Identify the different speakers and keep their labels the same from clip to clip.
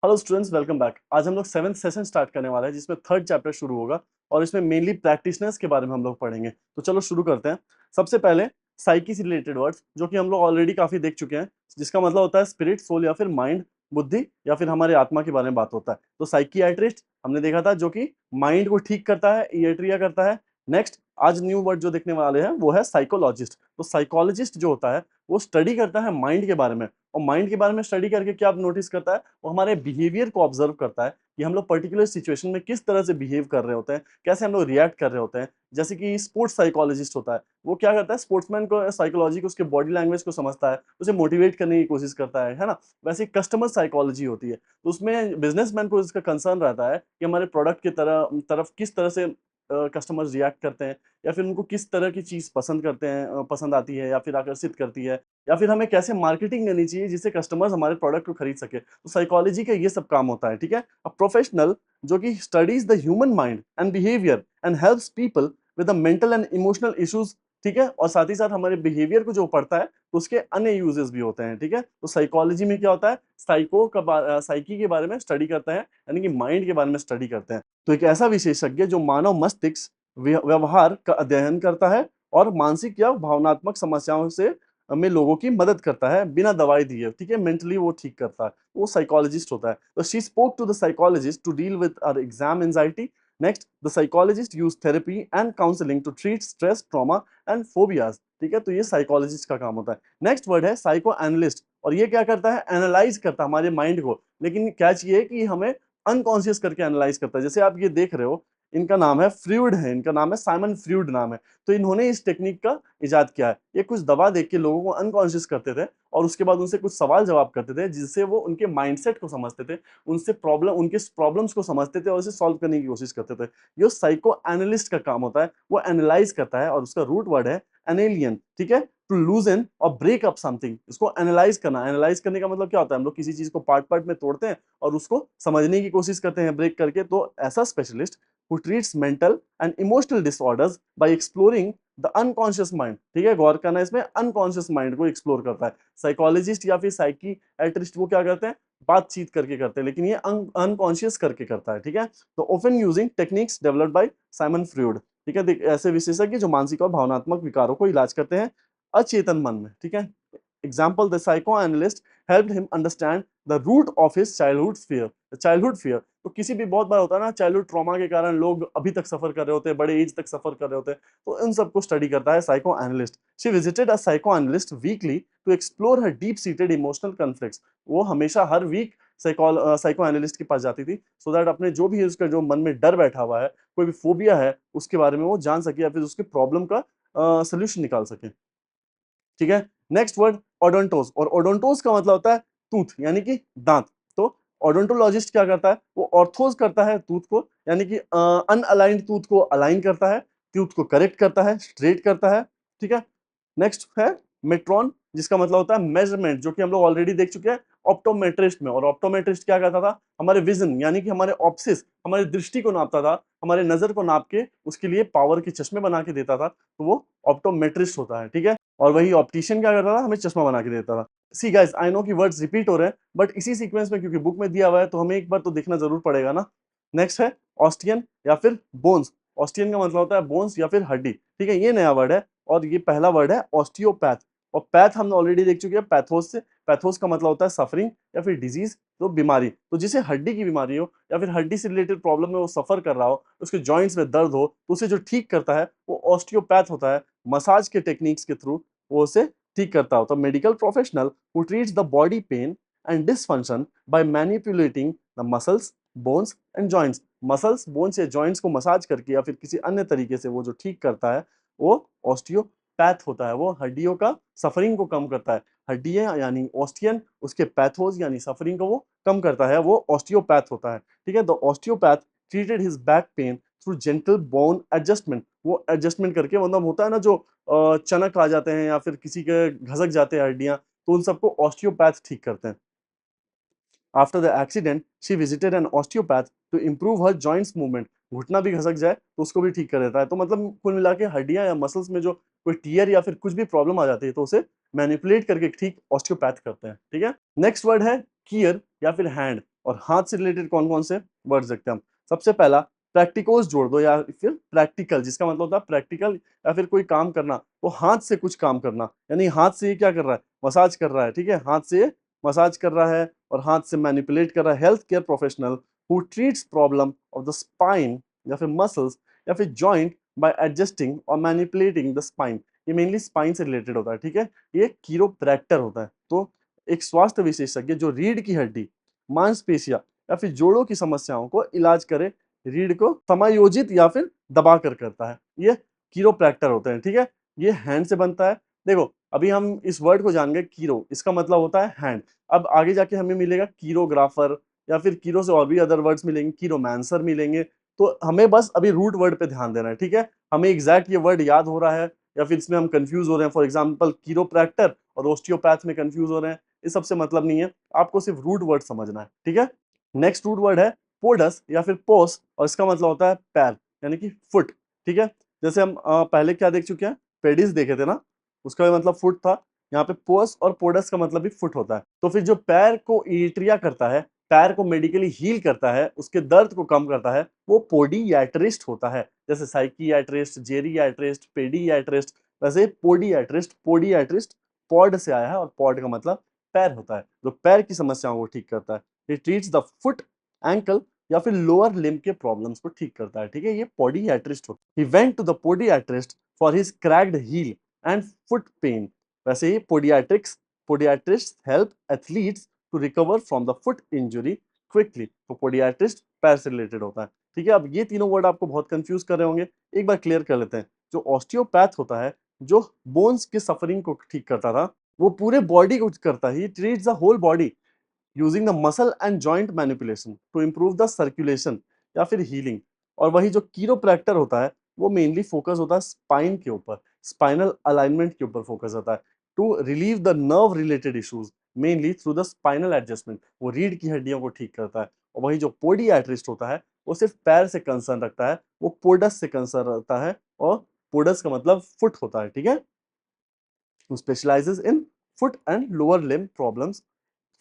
Speaker 1: Hello students, welcome back. आज हम लोग 7th सेशन स्टार्ट करने वाला है जिसमें 3rd चैप्टर शुरू होगा और इसमें मेनली प्रैक्टिशनर्स के बारे में हम लोग पढ़ेंगे। तो चलो शुरू करते हैं। सबसे पहले साइकी से रिलेटेड वर्ड्स जो कि हम लोग ऑलरेडी काफी देख चुके हैं, जिसका मतलब होता है स्पिरिट, सोल या फिर माइंड, बुद्धि या फिर हमारे आत्मा के बारे में बात होता है। तो साइकियाट्रिस्ट हमने देखा था जो कि माइंड को ठीक करता है, इएट्रिया करता है। नेक्स्ट आज न्यू वर्ड जो देखने वाले हैं वो है साइकोलॉजिस्ट। तो साइकोलॉजिस्ट जो होता है वो स्टडी करता है माइंड के बारे में, और माइंड के बारे में स्टडी करके क्या नोटिस करता है, वो हमारे बिहेवियर को ऑब्जर्व करता है कि हम लोग पर्टिकुलर सिचुएशन में किस तरह से बिहेव कर रहे होते हैं, कैसे हम लोग रिएक्ट कर रहे होते हैं। जैसे कि स्पोर्ट्स साइकोलॉजिस्ट होता है, वो क्या करता है, स्पोर्ट्समैन को साइकोलॉजी को, उसके बॉडी लैंग्वेज को समझता है, उसे मोटिवेट करने की कोशिश करता है ना। वैसे कस्टमर साइकोलॉजी होती है, तो उसमें बिजनेसमैन को इसका कंसर्न रहता है कि हमारे प्रोडक्ट की तरफ किस तरह से कस्टमर्स रिएक्ट करते हैं, या फिर उनको किस तरह की चीज पसंद करते हैं, पसंद आती है या फिर आकर्षित करती है, या फिर हमें कैसे मार्केटिंग करनी चाहिए जिससे कस्टमर्स हमारे प्रोडक्ट को खरीद सके। तो साइकोलॉजी का ये सब काम होता है, ठीक है। अ प्रोफेशनल जो कि studies the human mind and behaviour and helps people with the mental and emotional issues, ठीक है। और साथ ही साथ हमारे बिहेवियर को जो पढ़ता है तो उसके अन्य यूजेस भी होते हैं, ठीक है। तो साइकोलॉजी में क्या होता है, साइकी के बारे में स्टडी करते हैं, यानी कि माइंड के बारे में स्टडी करते हैं। तो एक ऐसा विशेषज्ञ जो मानव मस्तिष्क, व्यवहार का अध्ययन करता है और मानसिक या भावनात्मक समस्याओं से में लोगों की मदद करता है बिना दवाई दिए, ठीक है। मेंटली वो ठीक करता है, वो साइकोलॉजिस्ट होता है। तो she spoke to the psychologist to deal with our exam anxiety. Next, the psychologist use therapy and counselling to treat stress, trauma and phobias, ठीक है। तो ये साइकोलॉजिस्ट का काम होता है। नेक्स्ट वर्ड है साइको एनालिस्ट, और ये क्या करता है, एनालाइज करता है हमारे माइंड को, लेकिन कैच ये है कि हमें अनकॉन्शियस करके एनालाइज करता है। जैसे आप ये देख रहे हो, इनका नाम है फ्रूड, है इनका नाम है साइमन फ्रूड नाम है। तो इन्होंने इस टेक्निक का इजाद किया है। ये कुछ दवा देख के लोगों को अनकॉन्शियस करते थे और उसके बाद उनसे कुछ सवाल जवाब करते थे, जिससे वो उनके माइंडसेट को समझते थे, उनके प्रॉब्लम्स को समझते थे और उसे सॉल्व करने की कोशिश करते थे। ये साइको एनालिस्ट का काम होता है, वो एनालाइज करता है, और उसका रूट वर्ड है एनेलियन, ठीक है। टू लूजन और ब्रेक अप समथिंग, इसको एनालाइज करना। एनालाइज करने का मतलब क्या होता है, हम लोग किसी चीज को पार्ट पार्ट में तोड़ते हैं और उसको समझने की कोशिश करते हैं ब्रेक करके। तो ऐसा specialist who treats mental and emotional disorders by exploring the unconscious mind, ठीक है। गौर करना, इसमें अनकॉन्शियस माइंड को एक्सप्लोर करता है। साइकोलॉजिस्ट या फिर साइकियाट्रिस्ट वो क्या करते हैं, बातचीत करके करते हैं, लेकिन ये अनकॉन्शियस करके करता है, ठीक है। तो often using techniques developed by Simon Freud, ठीक है। ऐसे विशेषज्ञ जो मानसिक और भावनात्मक विकारों को इलाज करते हैं अचेतन मन में, ठीक है। Example, the psychoanalyst helped him understand the root of his childhood fear. तो किसी भी, बहुत बार होता है ना, चाइल्डहुड ट्रॉमा के कारण लोग अभी तक सफर कर रहे होते हैं, बड़े एज तक सफर कर रहे होते हैं, तो इन सबको स्टडी करता है psychoanalyst. She visited a psychoanalyst weekly to explore her deep seated emotional conflicts. वो हमेशा हर वीक साइको एनालिस्ट के पास जाती थी, सो दैट अपने जो भी है उसका जो मन में डर बैठा हुआ है, कोई भी फोबिया है, उसके बारे में वो जान सके या फिर उसके प्रॉब्लम का सोल्यूशन निकाल सके, ठीक है। नेक्स्ट वर्ड ओडोंटोस, और ओडोंटोस का मतलब होता है टूथ, यानी कि दांत। तो ओडोंटोलॉजिस्ट क्या करता है, वो ऑर्थोस करता है टूथ को, यानी कि अनअलाइंड टूथ को अलाइन करता है, टूथ को करेक्ट करता है, स्ट्रेट करता है, ठीक है। नेक्स्ट है मेट्रॉन, जिसका मतलब होता है मेजरमेंट, जो कि हम लोग ऑलरेडी देख चुके हैं ऑप्टोमेट्रिस्ट में। और ऑप्टोमेट्रिस्ट क्या करता था, हमारे विजन यानी कि हमारे ऑप्सिस, हमारी दृष्टि को नापता था, हमारे नजर को नाप के उसके लिए पावर के चश्मे बना के देता था। तो वो ऑप्टोमेट्रिस्ट होता है, ठीक है। और वही ऑप्टिशियन क्या करता था, हमें चश्मा बना के देता था। सी गाइस, आई नो कि वर्ड्स रिपीट हो रहे हैं, बट इसी सीक्वेंस में क्योंकि बुक में दिया हुआ है तो हमें एक बार तो देखना जरूर पड़ेगा ना। नेक्स्ट है ऑस्टियन या फिर बोन्स। ऑस्टियन का मतलब होता है बोन्स या फिर हड्डी, ठीक है। ये नया वर्ड है, और ये पहला वर्ड है ऑस्टियोपैथ। और पैथ हमने ऑलरेडी देख चुके हैं, पैथोस से। पैथोस का मतलब होता है सफरिंग या फिर डिजीज, तो बीमारी। तो जिसे हड्डी की बीमारी हो या फिर हड्डी से रिलेटेड प्रॉब्लम में वो सफर कर रहा हो, उसके जॉइंट्स में दर्द हो, तो उसे जो ठीक करता है वो ऑस्टियोपैथ होता है। मसाज के टेक्निक्स के थ्रू वो उसे ठीक करता हो। तो medical professional who treats the body pain and dysfunction by manipulating the muscles, bones and joints. Muscles, bones या जॉइंट्स को मसाज करके या फिर किसी अन्य तरीके से वो जो ठीक करता है, वो ऑस्टियोपैथ होता है। वो हड्डियों का सफरिंग को कम करता है। हड्डियां यानी ऑस्टियन, उसके पैथोज यानी सफरिंग को वो कम करता है, वो ऑस्टियोपैथ होता है, ठीक है। The osteopath treated his back pain through gentle bone adjustment. वो एडजस्टमेंट करके, मतलब होता है ना जो चनक आ जाते हैं या फिर किसी के घसक जाते हैं हड्डियां, तो उन सबको ऑस्टियोपैथ ठीक करते हैं। After the accident she visited an osteopath to improve her joints movement. घुटना भी घसक जाए तो उसको भी ठीक कर देता है। तो मतलब कुल मिला के हड्डियां या मसल्स में जो कोई टीयर या फिर कुछ भी प्रॉब्लम आ जाती है, तो उसे मैनिपुलेट करके ठीक ऑस्टियोपैथ करते हैं, ठीक है। नेक्स्ट वर्ड है कीयर या फिर हैंड। और हाथ से रिलेटेड कौन कौन से वर्ड्स देखते हैं हम। सबसे पहला प्रैक्टिकोस जोड़ दो या फिर प्रैक्टिकल, जिसका मतलब होता है प्रैक्टिकल या फिर कोई काम करना, तो हाथ से कुछ काम करना, यानी हाथ से ये क्या कर रहा है, मसाज कर रहा है, ठीक है, हाथ से मसाज कर रहा है और हाथ से मैनिपुलेट कर रहा है। Health care professional who treats problem of the spine या फिर मसल्स या फिर जॉइंट बाय एडजस्टिंग और मैनिपुलेटिंग द स्पाइन, ये मेनली स्पाइन से रिलेटेड होता है, ठीक है, ये कीरोप्रैक्टर होता है। तो एक स्वास्थ्य विशेषज्ञ जो रीढ़ की हड्डी, मांसपेशियां या फिर जोड़ों की समस्याओं को इलाज करे, रीढ़ को समायोजित या फिर दबाकर करता है, ये कीरोप्रैक्टर होते हैं, ठीक है। ये हैंड से बनता है। देखो अभी हम इस वर्ड को जान गए कीरो, इसका मतलब होता है हैंड। अब आगे जाके हमें मिलेगा कीरोग्राफर या फिर कीरो से और भी अदर वर्ड्स मिलेंगे, कीरोमांसर मिलेंगे। तो हमें बस अभी रूट वर्ड पे ध्यान देना है, ठीक है। हमें एग्जैक्ट ये वर्ड याद हो रहा है या फिर इसमें हम कंफ्यूज हो रहे हैं, फॉर एग्जांपल कीरोप्रैक्टर और ओस्टियोपैथ में कंफ्यूज हो रहे हैं, इस सबसे मतलब नहीं है, आपको सिर्फ रूट वर्ड समझना है, ठीक है। नेक्स्ट रूट वर्ड है पोडस या फिर पोस, और इसका मतलब होता है पैर यानी कि फुट, ठीक है। जैसे हम पहले क्या देख चुके हैं, पेडिस देखे थे ना, उसका भी मतलब फुट था। यहाँ पे पोस और पोडस का मतलब भी फुट होता है। तो फिर जो पैर को इट्रिया करता है, पैर को मेडिकली हील करता है, उसके दर्द को कम करता है, वो पोडियाट्रिस्ट होता है। जैसे साइकियाट्रिस्ट, जेरियाट्रिस्ट, पेडियाट्रिस्ट, वैसे पोडियाट्रिस्ट, पोडियाट्रिस्ट पॉड से आया है और पॉड का मतलब पैर होता है, जो पैर की समस्याओं को ठीक करता है। He treats the foot, ankle या फिर लोअर लिम्ब के प्रॉब्लम्स को ठीक करता है, ठीक है, ये पोडियाट्रिस्ट होता है। He went to the podiatrist for his cracked heel and foot pain. वैसे ही podiatrist help athletes to recover from the foot injury quickly. तो पोडियाट्रिस्ट पैर से रिलेटेड होता है, ठीक है। अब ये तीनों वर्ड आपको बहुत कंफ्यूज कर रहे होंगे, एक बार क्लियर कर लेते हैं। जो ऑस्टियोपैथ होता है, जो बोन्स के सफरिंग को ठीक करता था, वो पूरे बॉडी को करता है। He treats the whole body using the muscle and joint manipulation to improve the circulation या फिर हीलिंग। और वही जो कीरोप्रैक्टर होता है, वो मेनली फोकस होता है स्पाइन के ऊपर, स्पाइनल अलाइनमेंट के ऊपर फोकस होता है, to relieve the nerve related issues mainly through the spinal adjustment, वो रीढ़ की हड्डियों को ठीक करता है। और वही जो पोडियाट्रिस्ट होता है, वो सिर्फ पैर से कंसर्न रखता है, वो पोडस से कंसर्न रखता है, और पोडस का मतलब फुट होता है, ठीक है। Specialises in foot and lower limb problems,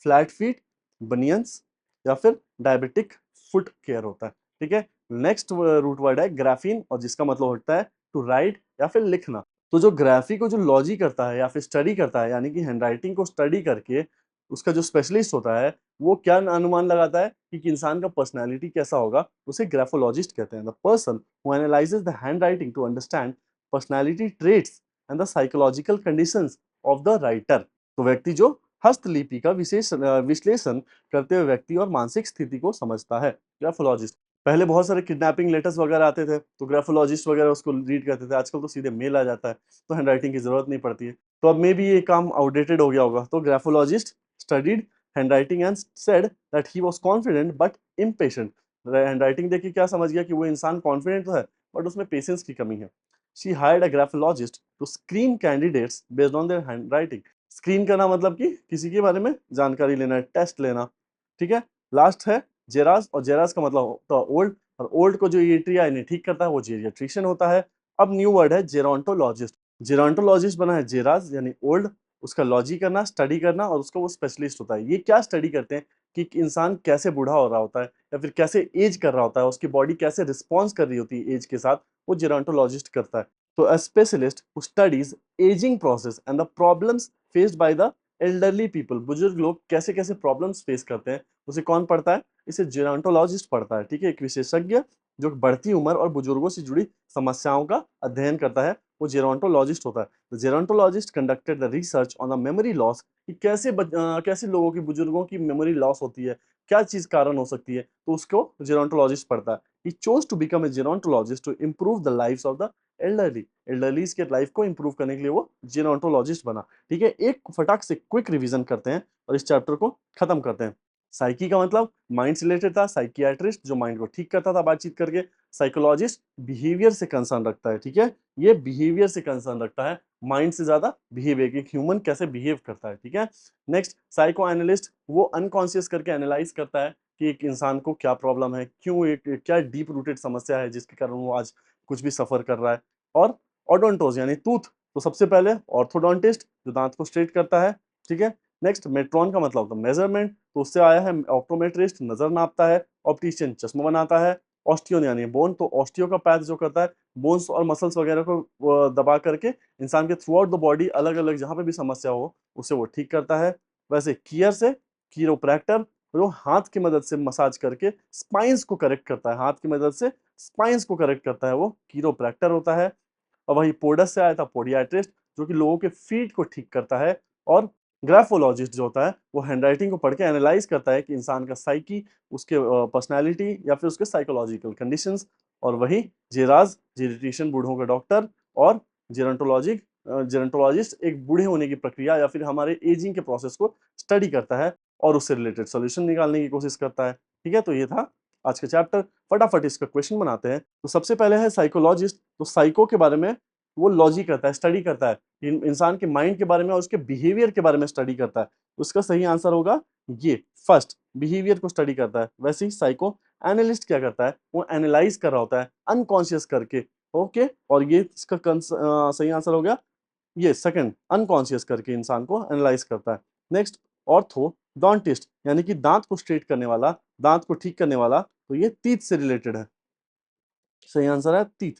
Speaker 1: flat feet, bunions या फिर डायबिटिक फुट केयर होता है, ठीक है। नेक्स्ट रूट वर्ड है ग्राफीन, और जिसका मतलब होता है टू राइट या फिर लिखना। तो जो ग्राफी को जो लॉजी करता है या फिर स्टडी करता है, यानी कि हैंडराइटिंग को स्टडी करके उसका जो स्पेशलिस्ट होता है, वो क्या अनुमान लगाता है कि इंसान का पर्सनैलिटी कैसा होगा, उसे ग्राफोलॉजिस्ट कहते हैं। The person who analyses the handwriting to understand personality traits and the psychological conditions of the writer. तो व्यक्ति जो हस्तलिपि का विश्लेषण करते हुए व्यक्ति और मानसिक स्थिति को समझता है, ग्राफोलॉजिस्ट। पहले बहुत सारे किडनैपिंग लेटर्स वगैरह आते थे, तो ग्राफोलॉजिस्ट वगैरह उसको रीड करते थे। आजकल तो सीधे मेल आ जाता है, तो हैंडराइटिंग की जरूरत नहीं पड़ती है। तो अब मे बी ये काम आउटडेटेड हो गया होगा। तो graphologist studied handwriting and said that he was confident but impatient. Handwriting देख के क्या समझ गया कि वो इंसान कॉन्फिडेंट तो है, बट उसमें पेशेंस की कमी है। She hired a graphologist to screen candidates based on their handwriting. Screen करना मतलब कि किसी के बारे में जानकारी लेना, टेस्ट लेना, ठीक है। लास्ट है जेरास, और जेरास का मतलब होता है ओल्ड, और ओल्ड को जो एट्रिया इन्हें ठीक करता है वो जेरियाट्रिशियन होता है। अब न्यू वर्ड है जेरोंटोलॉजिस्ट। जेरोंटोलॉजिस्ट बना है जेरास यानी ओल्ड, उसका लॉजी करना, स्टडी करना, और उसका वो स्पेशलिस्ट होता है। ये क्या स्टडी करते हैं कि इंसान कैसे बूढ़ा हो रहा होता है या फिर कैसे एज कर रहा होता है, उसकी बॉडी कैसे रिस्पॉन्स कर रही होती है एज के साथ, वो जेरोंटोलॉजिस्ट करता है। तो a specialist who studies ageing process and the problems faced by the elderly people, बुजुर्ग लोग कैसे कैसे प्रॉब्लम्स फेस करते हैं, उसे कौन पढ़ता है, इसे जेरोंटोलॉजिस्ट पढ़ता है, ठीक है। एक विशेषज्ञ जो बढ़ती उम्र और बुजुर्गों से जुड़ी समस्याओं का अध्ययन करता है, वो जेरोंटोलॉजिस्ट होता है। The gerontologist conducted the research on the memory loss, कि कैसे लोगों की, बुजुर्गों की मेमोरी लॉस होती है, क्या चीज कारण हो सकती है, तो उसको जेरोंटोलॉजिस्ट पढ़ता है। He chose to become a gerontologist to improve the lives of the elderlies के लाइफ को इंप्रूव करने के लिए वो जेरोंटोलॉजिस्ट बना, ठीक है। एक फटाक से क्विक रिवीजन करते हैं और इस चैप्टर को खत्म करते हैं। साइकी का मतलब माइंड से रिलेटेड था, साइकियाट्रिस्ट जो माइंड को ठीक करता था बातचीत करके, साइकोलॉजिस्ट बिहेवियर से कंसर्न रखता है, ठीक है, ये बिहेवियर से कंसर्न रखता है, माइंड से ज्यादा बिहेवियर, कि ह्यूमन कैसे बिहेव करता है, ठीक है। नेक्स्ट साइको एनालिस्ट, वो अनकॉन्शियस करके एनालाइज करता है कि एक इंसान को क्या प्रॉब्लम है, क्यों, एक क्या डीप रूटेड समस्या है जिसके कारण वो आज कुछ भी सफर कर रहा है। और ओडोंटोस यानी टूथ, तो सबसे पहले ऑर्थोडोंटिस्ट जो दांत को स्ट्रेट करता है, ठीक है। नेक्स्ट मेट्रॉन का मतलब होता है मेजरमेंट, तो उससे आया है ऑप्टोमेट्रिस्ट नजर नापता है, ऑप्टिशियन चश्मा बनाता है, ऑस्टियोन यानी बोन, तो ऑस्टियोपैथ जो करता है बोन्स और मसल्स वगैरह को दबा करके इंसान के थ्रू आउट द बॉडी अलग अलग जहां पे भी समस्या हो उसे वो ठीक करता है। वैसे कियर से कीरोप्रैक्टर जो हाथ की मदद से मसाज करके स्पाइंस को करेक्ट करता है, हाथ की मदद से स्पाइंस को करेक्ट करता है, वो कीरोप्रैक्टर होता है। और वही पोडस से आया था पोडियाट्रिस्ट, जो कि लोगों के फीट को ठीक करता है। और ग्राफोलॉजिस्ट जो होता है वो हैंडराइटिंग को पढ़ के एनालाइज करता है कि इंसान का साइकी, उसके पर्सनैलिटी या फिर उसके साइकोलॉजिकल कंडीशंस। और वही जेराज जेरिटिशियन बूढ़ों का डॉक्टर, और जेरोंटोलॉजिस्ट एक बूढ़े होने की प्रक्रिया या फिर हमारे एजिंग के प्रोसेस को स्टडी करता है और उससे रिलेटेड सॉल्यूशन निकालने की कोशिश करता है। ठीक है, तो ये था आज का चैप्टर। फटाफट इसका क्वेश्चन बनाते हैं। तो सबसे पहले है साइकोलॉजिस्ट, तो साइको के बारे में वो लॉजी करता है, स्टडी करता है, इंसान के माइंड के बारे में और उसके बिहेवियर के बारे में स्टडी करता है। उसका सही आंसर होगा ये फर्स्ट, बिहेवियर को स्टडी करता है। वैसे ही साइको एनालिस्ट क्या करता है, वो एनालाइज कर रहा होता है अनकॉन्शियस करके। ओके, और ये इसका सही आंसर हो गया ये सेकंड, अनकॉन्शियस करके इंसान को एनालाइज करता है। नेक्स्ट, ऑर्थोडोंटिस्ट यानी कि दांत को स्ट्रेट करने वाला, दांत को ठीक करने वाला, तो ये तीत से रिलेटेड है, सही आंसर है तीत।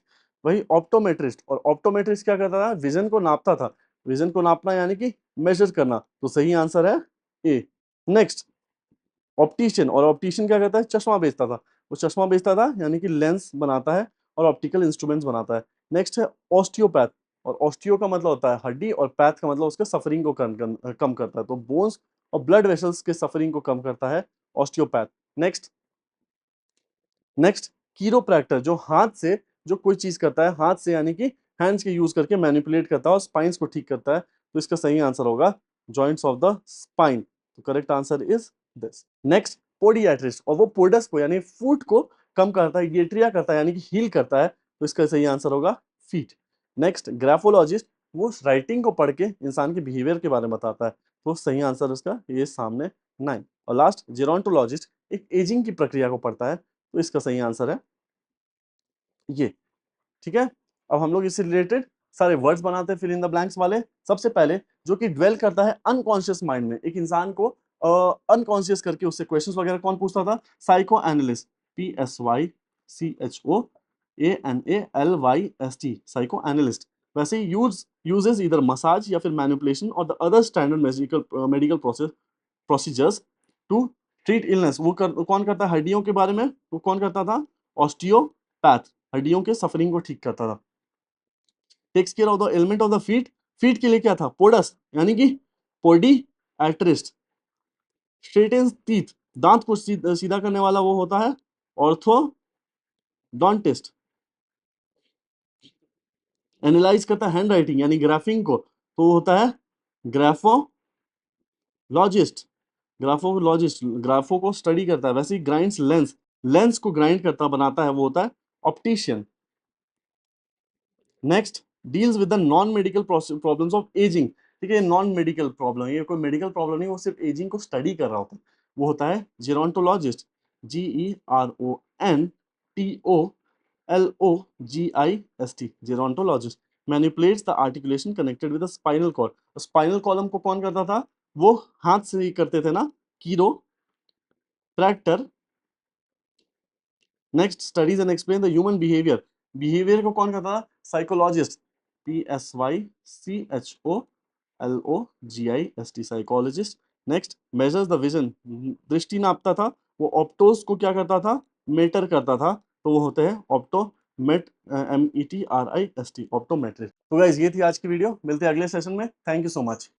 Speaker 1: वही ऑप्टोमेट्रिस्ट, और ऑप्टोमेट्रिस्ट क्या करता था, विजन को नापता था, विजन को नापना यानी कि मेजर करना, तो सही आंसर है ए। नेक्स्ट, ऑप्टिशियन, और ऑप्टिशियन क्या करता है, चश्मा बेचता था, वो चश्मा बेचता था यानी कि लेंस बनाता है और ऑप्टिकल इंस्ट्रूमेंट्स बनाता है। नेक्स्ट है ऑस्टियोपैथ, और ऑस्टियो का मतलब होता है हड्डी, और पैथ का मतलब उसके सफरिंग को कम करता है, तो बोन्स और ब्लड वेसल्स के सफरिंग को कम करता है ऑस्टियोपैथ। नेक्स्ट, नेक्स्ट कीरोप्रैक्टर, जो हाथ से जो कोई चीज करता है, हाथ से यानी कि हैंड्स के यूज करके मैनिपुलेट करता है और स्पाइंस को ठीक करता है, तो इसका सही आंसर होगा जॉइंट्स ऑफ द स्पाइन, तो correct answer is this. Next, podiatrist, और वो पोडस को यानी फुट को कम करता है, येट्रिया करता है यानी कि हील करता है, तो इसका सही आंसर होगा फीट। नेक्स्ट, ग्राफोलॉजिस्ट, वो राइटिंग को पढ़ के इंसान के बिहेवियर के बारे में बताता है, तो सही आंसर उसका ये सामने 9। और लास्ट, जेरोंटोलॉजिस्ट एक एजिंग की प्रक्रिया को पढ़ता है, तो इसका सही आंसर है ये। ठीक है, अब हम लोग इससे रिलेटेड सारे वर्ड्स बनाते हैं फिल इन द ब्लैंक्स वाले। सबसे पहले, जो कि ड्वेल करता है अनकॉन्शियस माइंड में, एक इंसान को अनकॉन्शियस करके उससे क्वेश्चंस वगैरह कौन पूछता था, psychoanalyst, PSYCHOANALYST, psychoanalyst. वैसे ही यूजेस इधर मसाज या फिर मैनिपुलेशन और the other standard medical procedures to treat illness, कौन करता है हड्डियों के बारे में, वो कौन करता था, ऑस्टियोपैथ, हड्डियों के सफरिंग को ठीक करता था। Takes care of the element of the feet, feet के लिए क्या था, पोडस यानी कि पोडियाट्रिस्ट। स्ट्रेटन्स टीथ, दांत को सीधा करने वाला वो होता है ऑर्थोडोंटिस्ट। एनालाइज करता है हैंड राइटिंग यानी ग्राफिंग को, तो वो होता है ग्राफोलॉजिस्ट। ग्राफोलॉजिस्ट ग्राफो को स्टडी करता है। वैसे ही ग्राइंड्स लेंस, लेंस को ग्राइंड करता बनाता है, वो होता है optician. Next, deals with the non medical problems of ageing. ठीक है, नॉन मेडिकल प्रॉब्लम, ये कोई मेडिकल प्रॉब्लम नहीं, वो सिर्फ एजिंग को स्टडी कर रहा होता है, वो होता है gerontologist. GERONTOLOGIST, gerontologist. Manipulates the articulation connected with the spinal cord, spinal column को कौन करता था, वो हाथ से ही करते थे ना, chiropractor. Next, studies and explain the human behaviour, behaviour को कौन करता था, psychologist. PSYCHOLOGIST, psychologist. Next, measures the vision, दृष्टि नापता था, वो ऑप्टोस को क्या करता था, मेटर करता था, तो वो होते हैं ऑप्टोमेट, METRIST, ऑप्टोमेट्रिस्ट। तो गाइस, ये थी आज की वीडियो, मिलते हैं अगले सेशन में। Thank you so much.